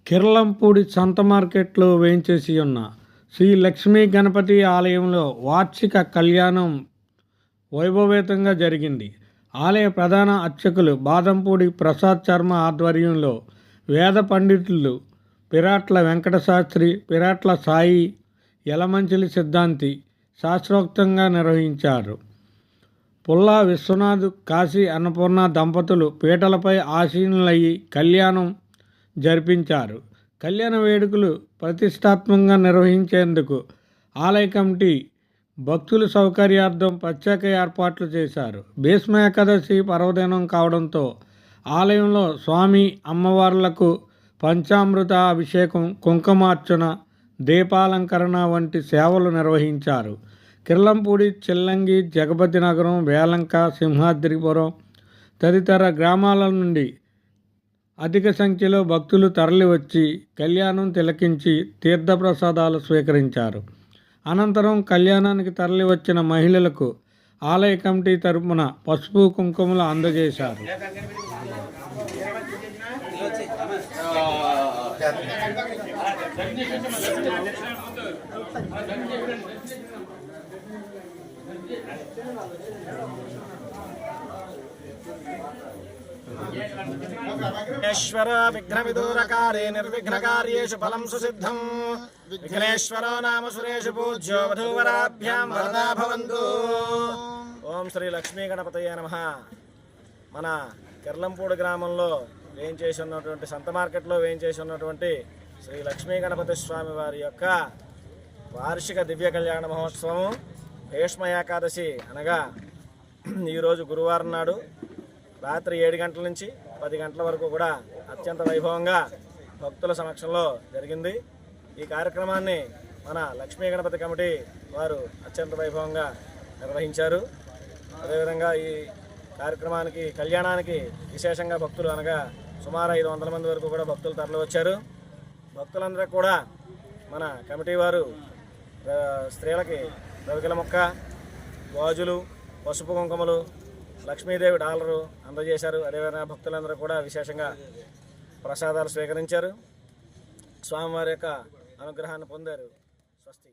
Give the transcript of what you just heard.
కిర్లంపూడి సంత మార్కెట్లో వేయించేసి ఉన్న శ్రీ లక్ష్మీ గణపతి ఆలయంలో వార్షిక కళ్యాణం వైభవేతంగా జరిగింది. ఆలయ ప్రధాన అర్చకులు బాదంపూడి ప్రసాద్ శర్మ ఆధ్వర్యంలో వేద పండితులు పిరాట్ల వెంకటశాస్త్రి, పిరాట్ల సాయి, యలమంచిలి సిద్ధాంతి శాస్త్రోక్తంగా నిర్వహించారు. పుల్లా విశ్వనాథ్, కాశీ అన్నపూర్ణ దంపతులు పీటలపై ఆసీనులయ్యి కళ్యాణం జరిపించారు. కళ్యాణ వేడుకలు ప్రతిష్టాత్మకంగా నిర్వహించేందుకు ఆలయ కమిటీ భక్తుల సౌకర్యార్థం ప్రత్యేక ఏర్పాట్లు చేశారు. భీష్మ ఏకాదశి పర్వదినం కావడంతో ఆలయంలో స్వామి అమ్మవార్లకు పంచామృత అభిషేకం, కుంకుమార్చన, దీపాలంకరణ వంటి సేవలు నిర్వహించారు. కిర్లంపూడి, చిల్లంగి, జగపతి నగరం, వేలంక, సింహాద్రిపురం తదితర గ్రామాల నుండి అధిక సంఖ్యలో భక్తులు తరలివచ్చి కళ్యాణం తిలకించి తీర్థప్రసాదాలు స్వీకరించారు. అనంతరం కళ్యాణానికి తరలివచ్చిన మహిళలకు ఆలయ కమిటీ తరపున పసుపు, కుంకుమలు అందజేశారు. విఘ్నేశ్వర విఘ్నవిదూరకారే నిర్విఘ్నకార్యేషు ఫలం సుసిద్ధం. విఘ్నేశ్వరో నామ సురేషు పూజ్యో వధూవరాభ్యాం వరదా భవంతు. ఓం శ్రీ లక్ష్మీ గణపతయే నమః. మన కిర్లంపూడి గ్రామంలో వేయించేసి ఉన్నటువంటి సంత మార్కెట్లో వేయించేసి ఉన్నటువంటి శ్రీ లక్ష్మీ గణపతి స్వామి వారి యొక్క వార్షిక దివ్య కళ్యాణ మహోత్సవం భీష్మ ఏకాదశి అనగా ఈరోజు గురువారం నాడు రాత్రి 7 గంటల నుంచి 10 గంటల వరకు కూడా అత్యంత వైభవంగా భక్తుల సమక్షంలో జరిగింది. ఈ కార్యక్రమాన్ని మన లక్ష్మీ గణపతి కమిటీ వారు అత్యంత వైభవంగా నిర్వహించారు. అదేవిధంగా ఈ కార్యక్రమానికి కళ్యాణానికి విశేషంగా భక్తులు అనగా సుమారు 500 మంది వరకు కూడా భక్తులు తరలి వచ్చారు. భక్తులందరూ కూడా మన కమిటీ వారు స్త్రీలకి రవికిల మొక్క, గాజులు, పసుపు కుంకుమలు, లక్ష్మీదేవి డాలరు అందజేశారు. అదేవిధంగా భక్తులందరూ కూడా విశేషంగా ప్రసాదాలు స్వీకరించారు. స్వామివారి యొక్క అనుగ్రహాన్ని పొందారు. స్వస్తి.